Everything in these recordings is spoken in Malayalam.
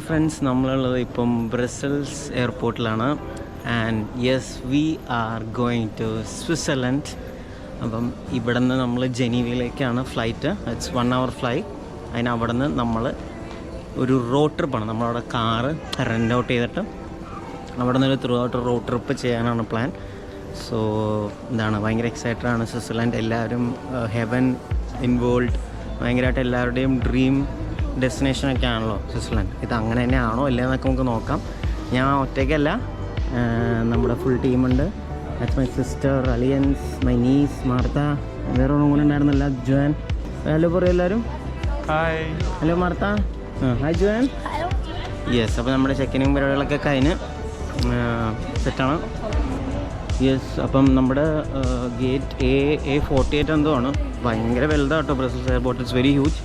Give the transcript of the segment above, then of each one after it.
ഫ്രണ്ട്സ്, നമ്മളുള്ളത് ഇപ്പം ബ്രസൽസ് എയർപോർട്ടിലാണ്. And yes, we are going to Switzerland. അപ്പം ഇവിടെ നിന്ന് നമ്മൾ ജനീവയിലേക്കാണ് ഫ്ലൈറ്റ്. It's 1 hour flight. അവിടെ നിന്ന് നമ്മൾ ഒരു റോഡ് ട്രിപ്പാണ്. നമ്മളവിടെ കാറ് റെൻ്റ് ഔട്ട് ചെയ്തിട്ട് അവിടെ നിന്ന് ത്രൂ ഔട്ട് റോഡ് ട്രിപ്പ് ചെയ്യാനാണ് പ്ലാൻ. സോ എന്താണ്, ഭയങ്കര എക്സൈറ്റഡ് ആണ്. സ്വിറ്റ്സർലൻഡ് എല്ലാവരും ഹെവൻ ഇൻവോൾവ്, ഭയങ്കരമായിട്ട് എല്ലാവരുടെയും ഡ്രീം ഡെസ്റ്റിനേഷനൊക്കെ ആണല്ലോ സ്വിറ്റ്സർലൻഡ്. ഇത് അങ്ങനെ തന്നെ ആണോ അല്ലേന്നൊക്കെ നമുക്ക് നോക്കാം. ഞാൻ ഒറ്റയ്ക്കല്ല, നമ്മുടെ ഫുൾ ടീമുണ്ട്. ദാറ്റ്സ് മൈ സിസ്റ്റർ, അലിയൻസ്, മൈ നീസ്, മാർത്ത, വേറെ ഒന്നും കൂടെ ഉണ്ടായിരുന്നില്ല, ജുവാൻ. ഹലോ പറയും എല്ലാവരും. Hi. Hello Martha. Hi Juan. Yes, അപ്പോൾ നമ്മുടെ ചെക്കിനും പരിപാടികളൊക്കെ കഴിഞ്ഞ് സെറ്റാണ്. യെസ്, അപ്പം നമ്മുടെ ഗേറ്റ് A48 എന്തോ ആണ്. ഭയങ്കര വലുതാണ് കേട്ടോ Brussels airport. It's very huge.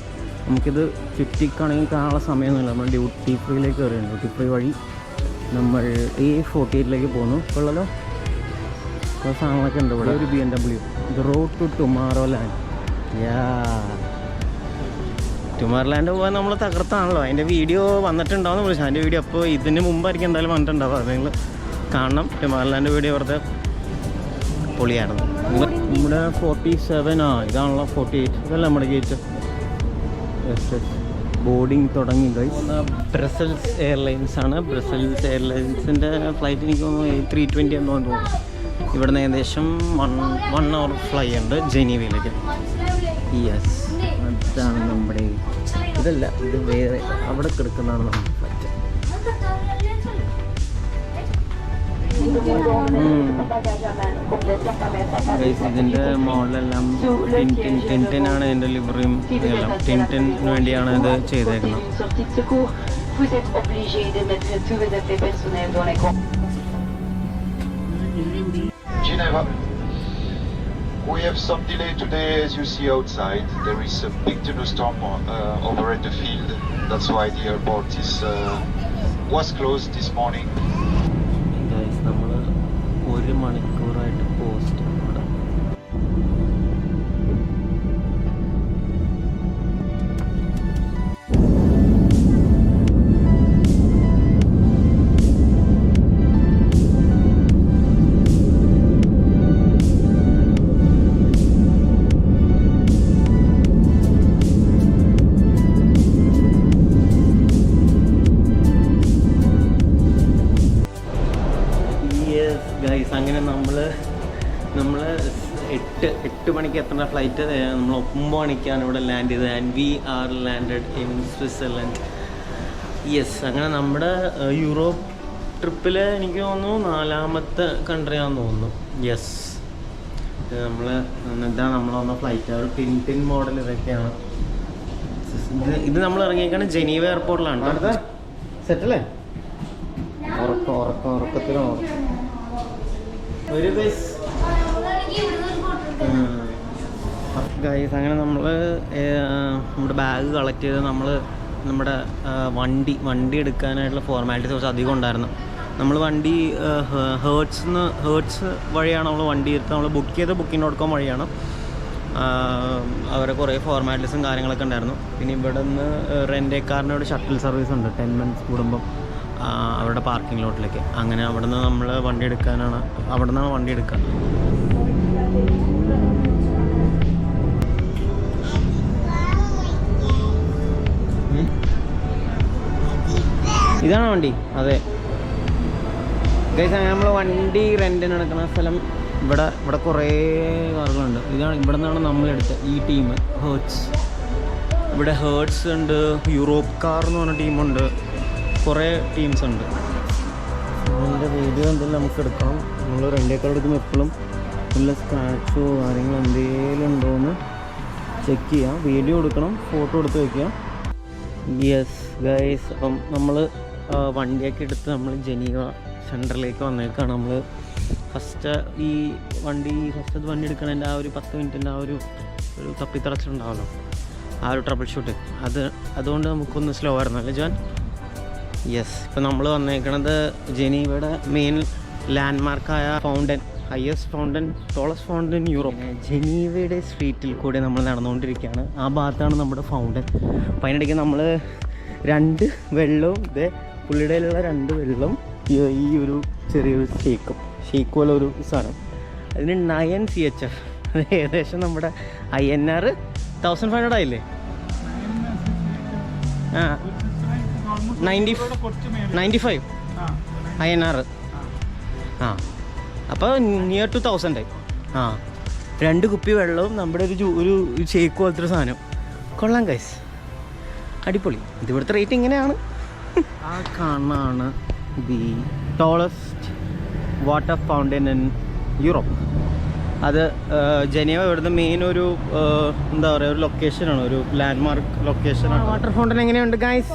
നമുക്കിത് 50ക്കാണെങ്കിൽ കാണാനുള്ള സമയമൊന്നുമില്ല. നമ്മൾ ഡ്യൂട്ടി ഫ്രീയിലേക്ക് കയറുകയാണ്. ഡ്യൂട്ടി ഫ്രീ വഴി നമ്മൾ A48 പോകുന്നു. ഉള്ളല്ലോ കുറേ സാധനങ്ങളൊക്കെ ഉണ്ട് ഇവിടെ. ഒരു BMW, ദ റോഡ് ടു ടുമാറോലാൻഡ്. ടുമാറോലാൻഡ് പോകാൻ നമ്മൾ തകർത്താണല്ലോ. അതിൻ്റെ വീഡിയോ വന്നിട്ടുണ്ടാവുമെന്ന് വിളിച്ചു. അതിൻ്റെ വീഡിയോ അപ്പോൾ ഇതിന് മുമ്പായിരിക്കും എന്തായാലും വന്നിട്ടുണ്ടാവും. അത് നിങ്ങൾ കാണണം. ടുമാറോലാൻഡ് വീഡിയോ വെറുതെ പൊളിയായിരുന്നു. നമ്മുടെ 47 ഇതാണല്ലോ 48. ഇതല്ല നമ്മുടെ ഗേറ്റ്. ബോർഡിങ് തുടങ്ങി. ബ്രസൽസ് എയർലൈൻസ് ആണ്. ബ്രസൽസ് എയർലൈൻസിൻ്റെ ഫ്ലൈറ്റ് എനിക്ക് തോന്നുന്നു A320 എന്നോ തോന്നുന്നു. ഇവിടുന്ന് ഏകദേശം 1 hour ഫ്ലൈ ഉണ്ട് ജനീവയിലേക്ക്. യെസ്, അതാണ് നമ്മുടെ, ഇതല്ല, ഇത് വേറെ അവിടെ കിടക്കുന്നതാണ് നമ്മുടെ ഫ്ലൈറ്റ്. ഇതിൻ്റെ മോഡലെല്ലാം ടിൻറ്റിനാണ് ഇതിൻ്റെ ലിവറിയും എല്ലാം. ടിൻറ്റിന് വേണ്ടിയാണ് ഇത് ചെയ്തേക്കുന്നത്. Geneva. We have some delay today, as you see outside. There is a big thunderstorm over at the field. That's why the airport was closed this morning. നമ്മൾ 1 മണിക്കൂറായിട്ട് പോസ്റ്റ് ഇവിടെ. അങ്ങനെ നമ്മൾ 8 മണിക്ക് എത്തുന്ന ഫ്ലൈറ്റ് നമ്മൾ 9 മണിക്കാണ് ഇവിടെ ലാൻഡ് ചെയ്തത്. And we are landed in Switzerland. Yes, അങ്ങനെ നമ്മുടെ യൂറോപ്പ് ട്രിപ്പിൽ എനിക്ക് തോന്നുന്നു 4ാമത്തെ കൺട്രിയാണെന്ന് തോന്നുന്നു. യെസ്, ഇതാണ് നമ്മൾ വന്ന ഫ്ലൈറ്റ്. ഒരു ടിൻ മോഡൽ ഇതൊക്കെയാണ്. ഇത് നമ്മൾ ഇറങ്ങിയേക്കാണ് ജനീവ എയർപോർട്ടിലാണ്. അടുത്ത സെറ്റല്ലേ? ഉറക്കത്തിലാണ് ഒരു ഗൈസ്. അങ്ങനെ നമ്മൾ നമ്മുടെ ബാഗ് കളക്ട് ചെയ്ത് നമ്മൾ നമ്മുടെ വണ്ടി എടുക്കാനായിട്ടുള്ള ഫോർമാലിറ്റീസ് കുറച്ച് അധികം ഉണ്ടായിരുന്നു. നമ്മൾ വണ്ടി ഹേർട്സ് വഴിയാണ് നമ്മൾ വണ്ടി എടുത്ത് നമ്മൾ ബുക്ക് ചെയ്ത് Booking.com വഴിയാണ്. അവരെ കുറേ ഫോർമാലിറ്റീസും കാര്യങ്ങളൊക്കെ ഉണ്ടായിരുന്നു. പിന്നെ ഇവിടെ നിന്ന് റെൻ്റ് കാറിനോട് ഷട്ടിൽ സർവീസ് ഉണ്ട് 10 minutes കൂടുമ്പം അവരുടെ പാർക്കിംഗ് ലോട്ടിലേക്ക്. അങ്ങനെ അവിടെ നിന്ന് നമ്മൾ വണ്ടി എടുക്കാനാണ്, അവിടെ നിന്നാണ് വണ്ടി എടുക്കുക. ഇതാണ് വണ്ടി. അതെ ഗൈസ്, അങ്ങനെ നമ്മൾ വണ്ടി റെൻറ്റിന് എടുക്കുന്ന സ്ഥലം ഇവിടെ കുറേ കാറുകളുണ്ട്. ഇതാണ് ഇവിടെ നിന്നാണ് നമ്മളെടുത്തത്. ഈ ടീം ഹേർട്സ്, ഇവിടെ ഹേർട്സ് ഉണ്ട്, യൂറോപ്പ് കാർ എന്ന് പറഞ്ഞ ടീമുണ്ട്, കുറേ ടീംസ് ഉണ്ട്. അതിൻ്റെ വീഡിയോ എന്തെങ്കിലും നമുക്ക് എടുക്കണം. നമ്മൾ റെൻ്റ് കാർ എടുക്കുമ്പോൾ എപ്പോഴും നല്ല സ്ക്രാച്ചോ കാര്യങ്ങളോ എന്തെങ്കിലും ഉണ്ടോ എന്ന് ചെക്ക് ചെയ്യാം. വീഡിയോ എടുക്കണം, ഫോട്ടോ എടുത്ത് വയ്ക്കുക. യെസ് ഗൈസ്, അപ്പം നമ്മൾ വണ്ടിയൊക്കെ എടുത്ത് നമ്മൾ ജനീവ സെൻറ്ററിലേക്ക് വന്നേക്കാണ്. നമ്മൾ ഫസ്റ്റ് വണ്ടി എടുക്കണതിൻ്റെ ആ ഒരു 10 മിനിറ്റിൻ്റെ ആ ഒരു തപ്പിത്തറച്ചിട്ടുണ്ടാവുമല്ലോ, ആ ഒരു ട്രബിൾ ഷൂട്ട്, അതുകൊണ്ട് നമുക്കൊന്ന് സ്ലോ ആയിരുന്നു അല്ലേ ജോൻ? യെസ്, ഇപ്പം നമ്മൾ വന്നേക്കണത് ജനീവയുടെ മെയിൻ ലാൻഡ്മാർക്കായ fountain, highest fountain, tallest fountain Europe. ജനീവയുടെ സ്ട്രീറ്റിൽ കൂടെ നമ്മൾ നടന്നുകൊണ്ടിരിക്കുകയാണ്. ആ ഭാഗത്താണ് നമ്മുടെ ഫൗണ്ടൻ. അപ്പം അതിനിടയ്ക്ക് നമ്മൾ 2 വെള്ളവും ഇതേ പുള്ളിയുടെ കയ്യിലുള്ള 2 വെള്ളം ഈ ഒരു ചെറിയൊരു ഷേക്ക് പോലെ ഒരു സാധനം. അതിന് 9 CHF. അത് ഏകദേശം നമ്മുടെ INR 1500 ആയില്ലേ? 95 INR. അപ്പോൾ നിയർ ടു 1000 ആയി. 2 കുപ്പി വെള്ളവും നമ്മുടെ ഒരു ഷേക്ക് പോലത്തെ ഒരു സാധനം. കൊള്ളാം ഗൈസ്, അടിപൊളി. ഇതിവിടുത്തെ റേറ്റ് ഇങ്ങനെയാണ്. ആ കാണാണ് the tallest water fountain in Europe. അത് ജനീവ ഇവിടുത്തെ മെയിൻ ഒരു എന്താ പറയുക, ഒരു ലൊക്കേഷനാണ്, ഒരു ലാൻഡ്മാർക്ക് ലൊക്കേഷനാണ്. വാട്ടർ ഫൗണ്ടൻ എങ്ങനെയുണ്ട് ഗൈസ്?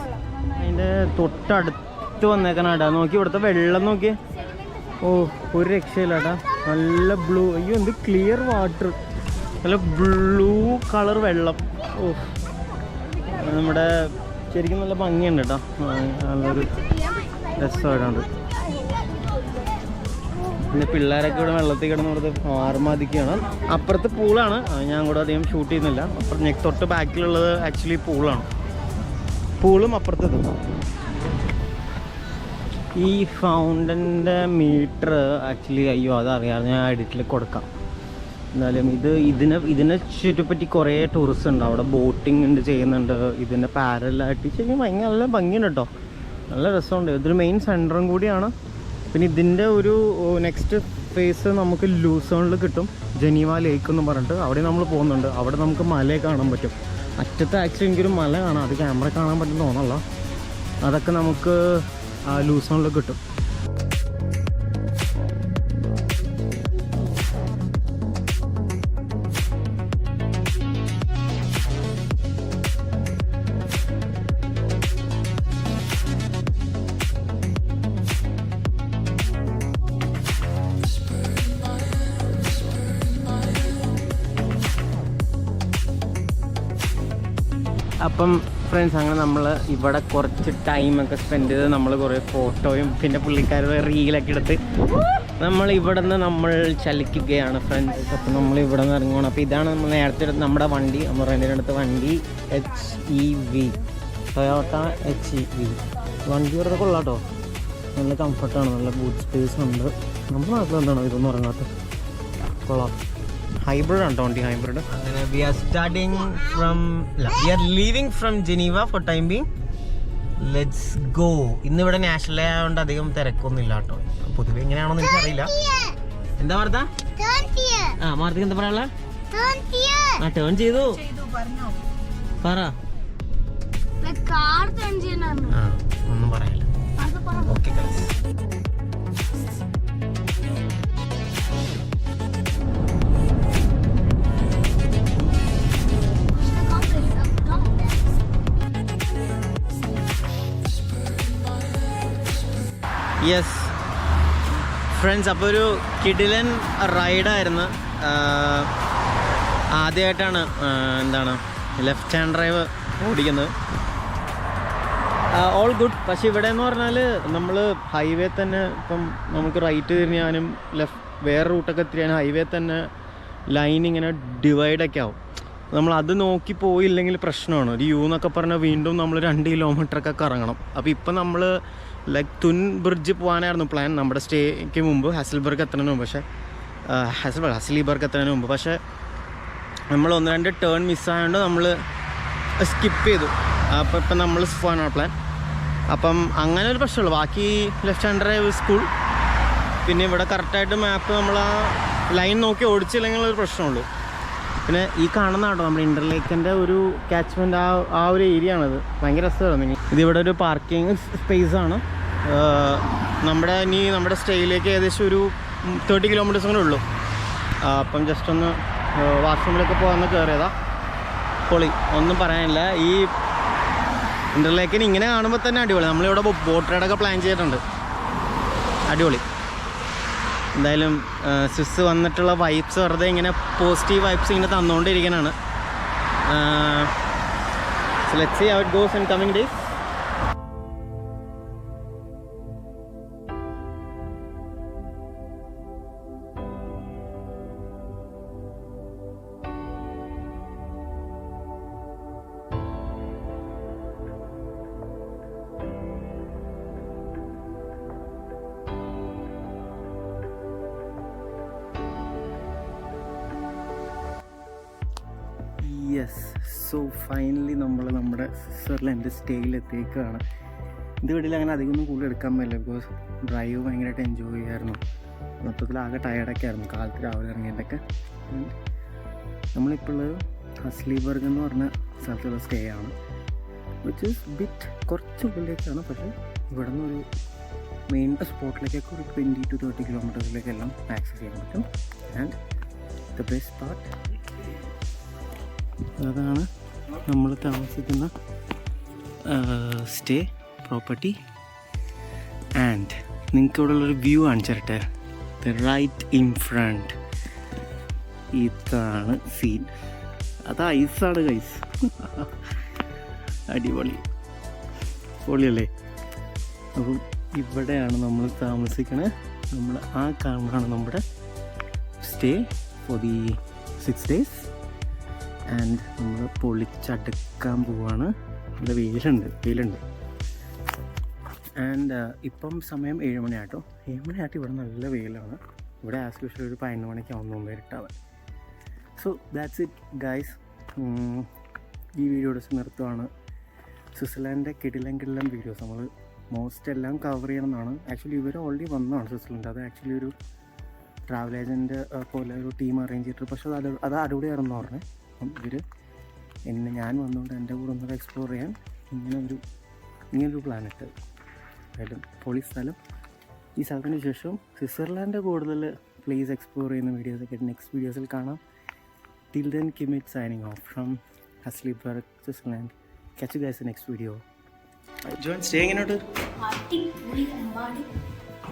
അതിൻ്റെ തൊട്ടടുത്ത് വന്നേക്കാനാട്ടാ. നോക്കി ഇവിടുത്തെ വെള്ളം നോക്കി. ഓ, ഒരു രക്ഷയില്ലാട്ടാ. നല്ല ബ്ലൂ. അയ്യോ, എന്ത് ക്ലിയർ വാട്ടർ, നല്ല ബ്ലൂ കളർ വെള്ളം. ഓ, നമ്മുടെ ശരിക്കും നല്ല ഭംഗിയുണ്ട് കേട്ടോ. നല്ലൊരു രസമായിട്ടുണ്ട്. പിന്നെ പിള്ളേരൊക്കെ ഇവിടെ വെള്ളത്തിൽ കിടന്ന് ഇവിടുത്തെ ആർമാദിക്കുകയാണ്. അപ്പുറത്ത് പൂളാണ്, ഞാൻ കൂടെ അധികം ഷൂട്ട് ചെയ്യുന്നില്ല. അപ്പുറം തൊട്ട് ബാക്കിലുള്ളത് ആക്ച്വലി പൂളാണ്. പൂളും അപ്പുറത്ത്. ഈ ഫൗണ്ടൻ്റെ മീറ്റർ ആക്ച്വലി അയ്യോ അതറിയാതെ ഞാൻ എഡിറ്റിൽ കൊടുക്കാം. എന്തായാലും ഇതിനെ ചുറ്റിപ്പറ്റി കുറേ ടൂറിസ്റ്റ് ഉണ്ട്. അവിടെ ബോട്ടിംഗ് ഉണ്ട്, ചെയ്യുന്നുണ്ട്. ഇതിൻ്റെ പാരലായിട്ട് ശരിക്കും ഭയങ്കര നല്ല ഭംഗിയുണ്ട് കേട്ടോ. നല്ല രസമുണ്ട്. ഇതൊരു മെയിൻ സെൻറ്ററും കൂടിയാണ്. പിന്നെ ഇതിൻ്റെ ഒരു നെക്സ്റ്റ് ഫേസ് നമുക്ക് ലൂസോണിൽ കിട്ടും, ജനീവ ലേക്ക് എന്ന് പറഞ്ഞിട്ട്. അവിടെ നമ്മൾ പോകുന്നുണ്ട്. അവിടെ നമുക്ക് മലയെ കാണാൻ പറ്റും. അറ്റത്ത് ആക്ച്വലി എനിക്കൊരു മല കാണാം. അത് ക്യാമറ കാണാൻ പറ്റും തോന്നല്ല. അതൊക്കെ നമുക്ക് ലൂസോണിൽ കിട്ടും. അപ്പം ഫ്രണ്ട്സ്, അങ്ങനെ നമ്മൾ ഇവിടെ കുറച്ച് ടൈമൊക്കെ സ്പെൻഡ് ചെയ്ത് നമ്മൾ കുറേ ഫോട്ടോയും പിന്നെ പുള്ളിക്കാരുടെ റീലൊക്കെ എടുത്ത് നമ്മൾ ഇവിടെ നിന്ന് നമ്മൾ ചലിക്കുകയാണ് ഫ്രണ്ട്സ്. അപ്പം നമ്മൾ ഇവിടെ നിന്ന് ഇറങ്ങുകയാണ്. അപ്പോൾ ഇതാണ് നമ്മൾ നേരത്തെ എടുത്ത് നമ്മുടെ വണ്ടി, നമ്മൾ റെൻറ്റിനെടുത്ത വണ്ടി HEV, ടൊയോട്ട HEV വണ്ടി. ഇവിടെ കൊള്ളാട്ടോ, നല്ല കംഫർട്ടാണ്, നല്ല ബൂട്ട് സ്പേസ് ഉണ്ട്. നമ്മുടെ നാട്ടിൽ എന്താണോ ഇതൊന്നും ഇറങ്ങാത്ത, കൊള്ളാം. ഹൈബ്രിഡ് ആണ് വണ്ടി, ഹൈബ്രിഡ്. അങ്ങനെ we are leaving from Geneva for time being. Let's go. ഇന്നിവിടെ നാഷണൽ ഡേ ആയതുകൊണ്ട് അധികം തിരക്കൊന്നും ഇല്ല കേട്ടോ. പൊതുവെ എങ്ങനെയാണോന്ന് എനിക്കറിയില്ല. എന്താ വാർത്ത? മാർത്തിക്ക് എന്താ പറയാനുള്ള? ടേൺ ചെയ്തു പറ. ഒന്നും പറയില്ല. Okay guys. യെസ് ഫ്രണ്ട്സ്, അപ്പോൾ ഒരു കിടിലൻ റൈഡായിരുന്നു. ആദ്യമായിട്ടാണ് എന്താണ് ലെഫ്റ്റ് ഹാൻഡ് ഡ്രൈവ് ഓടിക്കുന്നത്. All good. പക്ഷേ ഇവിടെ എന്ന് പറഞ്ഞാൽ നമ്മൾ ഹൈവേ തന്നെ ഇപ്പം നമുക്ക് റൈറ്റ് തിരിഞ്ഞാലും വേറെ റൂട്ടൊക്കെ തിരിയാനും ഹൈവേ തന്നെ ലൈൻ ഇങ്ങനെ ഡിവൈഡൊക്കെ ആവും. നമ്മൾ അത് നോക്കി പോയില്ലെങ്കിൽ പ്രശ്നമാണ്. ഒരു യു എന്നൊക്കെ പറഞ്ഞാൽ വീണ്ടും നമ്മൾ 2 കിലോമീറ്ററൊക്കെ കറങ്ങണം. അപ്പോൾ ഇപ്പം നമ്മൾ ലൈക്ക് തുൻ ബ്രിഡ്ജ് പോകാനായിരുന്നു പ്ലാൻ നമ്മുടെ സ്റ്റേക്ക് മുമ്പ്, ഹാസൽബർഗ് എത്തുന്നതിന് മുമ്പ്. പക്ഷേ ഹസ്ലിബർഗ് എത്തുന്നതിന് മുമ്പ്. പക്ഷേ നമ്മൾ 1-2 ടേൺ മിസ്സായതുകൊണ്ട് നമ്മൾ സ്കിപ്പ് ചെയ്തു. അപ്പോൾ ഇപ്പം നമ്മൾ പോകാനാണ് പ്ലാൻ. അപ്പം അങ്ങനെ ഒരു പ്രശ്നമുള്ളൂ. ബാക്കി ലെഫ്റ്റ് ഹാൻഡ് ഡ്രൈവ് സ്കൂൾ. പിന്നെ ഇവിടെ കറക്റ്റായിട്ട് മാപ്പ് നമ്മൾ ആ ലൈൻ നോക്കി ഓടിച്ചില്ലെങ്കിൽ ഒരു പ്രശ്നമുള്ളൂ. പിന്നെ ഈ കാണുന്ന കേട്ടോ നമ്മുടെ ഇൻ്റർലേക്കിൻ്റെ ഒരു ക്യാച്ച്മെൻറ്റ്, ആ ഒരു ഏരിയ ആണത്. ഭയങ്കര രസമാണ്. ഇതിവിടെ ഒരു പാർക്കിംഗ് സ്പേസാണ്. നമ്മുടെ സ്റ്റേയിലേക്ക് ഏകദേശം ഒരു 30 കിലോമീറ്റേഴ്സ് കൂടെ ഉള്ളൂ. അപ്പം ജസ്റ്റ് ഒന്ന് വാഷ്റൂമിലൊക്കെ പോകാമെന്ന് കയറിയതാ. പൊളി, ഒന്നും പറയാനില്ല. ഈ ഇൻ്റർലേക്കിന് ഇങ്ങനെ കാണുമ്പോൾ തന്നെ അടിപൊളി. നമ്മളിവിടെ ബോട്ട് റൈഡൊക്കെ പ്ലാൻ ചെയ്തിട്ടുണ്ട്. അടിപൊളി. എന്തായാലും സ്വിസ് വന്നിട്ടുള്ള വൈബ്സ് വെറുതെ ഇങ്ങനെ പോസിറ്റീവ് വൈബ്സ് ഇങ്ങനെ തന്നുകൊണ്ടിരിക്കുന്നതാണ്. So let's see how it goes in coming days. Yes, so finally നമ്മൾ നമ്മുടെ സ്വിറ്റ്സർലൻഡ് സ്റ്റേയിലെത്തിയേക്കാണ്. ഇതുവഴിയിൽ അങ്ങനെ അധികമൊന്നും കൂടുതൽ എടുക്കാൻ പറ്റില്ല, ബിക്കോസ് ഡ്രൈവ് ഭയങ്കരമായിട്ട് എൻജോയ് ചെയ്യായിരുന്നു. മൊത്തത്തിൽ ആകെ ടയർഡൊക്കെ ആയിരുന്നു കാലത്ത് രാവിലെ ഇറങ്ങിയതിൻ്റെയൊക്കെ. നമ്മളിപ്പോൾ ഉള്ളത് ഹസ്ലിബർഗ് എന്ന് പറഞ്ഞ സ്ഥലത്തുള്ള സ്റ്റേ ആണ്, വിച്ച് ഈസ് ബിറ്റ് കുറച്ച് ഉള്ളിലേക്കാണ്. പക്ഷേ ഇവിടെ നിന്ന് ഒരു മെയിൻ സ്പോട്ടിലേക്കൊക്കെ ഒരു 20 to 30 കിലോമീറ്റേഴ്സിലേക്കെല്ലാം ആക്സസ് ചെയ്യാൻ പറ്റും. ആൻഡ് ദ ബെസ്റ്റ് പാർട്ട് അതാണ് നമ്മൾ താമസിക്കുന്ന സ്റ്റേ പ്രോപ്പർട്ടി. ആൻഡ് നിങ്ങൾക്ക് ഇവിടെ ഉള്ളൊരു വ്യൂ കാണിച്ചു തരട്ടെ. ദ റൈറ്റ് ഇൻ ഫ്രണ്ട് ഇതാണ് സീൻ. അത് ഐസാണ് ഗൈസ്. അടിപൊളി പൊളിയല്ലേ. അപ്പം ഇവിടെയാണ് നമ്മൾ താമസിക്കണത്. നമ്മൾ ആ കാണുന്നതാണ് നമ്മുടെ stay for the 6 days. And നമ്മൾ പൊളിച്ചടുക്കാൻ പോവാണ്. ഇവിടെ വെയിലുണ്ട്. ആൻഡ് ഇപ്പം സമയം 7 മണിയാട്ടോ. 7 മണിയായിട്ട് ഇവിടെ നല്ല വെയിലാണ്. ഇവിടെ ആസ് യൂഷ്വൽ ഒരു 11 മണിക്കാവുന്ന മുമ്പേ ഇട്ടാണ്. So that's it guys. ഈ വീഡിയോസ് നിർത്തുവാണ്. സ്വിറ്റ്സർലാൻഡിൻ്റെ കിടിലം വീഡിയോസ് നമ്മൾ മോസ്റ്റ് എല്ലാം കവർ ചെയ്യണമെന്നാണ്. ആക്ച്വലി ഇവർ ഓൾറെഡി വന്നതാണ് സ്വിറ്റ്സർലൻഡ്. അത് ആക്ച്വലി ഒരു ട്രാവൽ ഏജൻറ്റ് പോലെ ഒരു ടീം അറേഞ്ച് ചെയ്തിട്ട്, പക്ഷേ അത് അടിപൊളിയായിരുന്നു പറഞ്ഞത്. അപ്പം ഞാൻ വന്നുകൊണ്ട് എൻ്റെ കൂടെ ഒന്നത് എക്സ്പ്ലോർ ചെയ്യാൻ ഇങ്ങനൊരു പ്ലാനറ്റ്. എന്തായാലും പൊളി സ്ഥലം. ഈ സ്ഥലത്തിന് ശേഷം സ്വിറ്റ്സർലാൻഡ് കൂടുതൽ പ്ലേസ് എക്സ്പ്ലോർ ചെയ്യുന്ന വീഡിയോസൊക്കെ നെക്സ്റ്റ് വീഡിയോസിൽ കാണാം. ടിൽ ദെൻ കിമിറ്റ് signing off from Hasliberg, Switzerland. catch you guys in the next video. Join stay എങ്ങനെയുണ്ട്?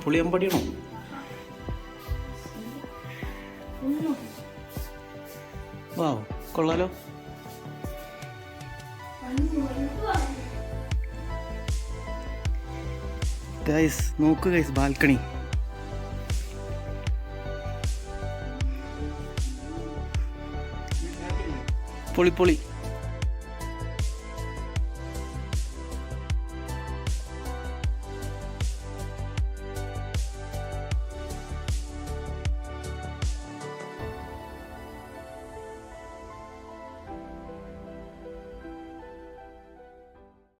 പുളി അമ്പാടിയാണോ? വാവ്, കൊള്ളാലോ. ഗൈസ് നോക്ക് ഗൈസ്, ബാൽക്കണി. പൊളി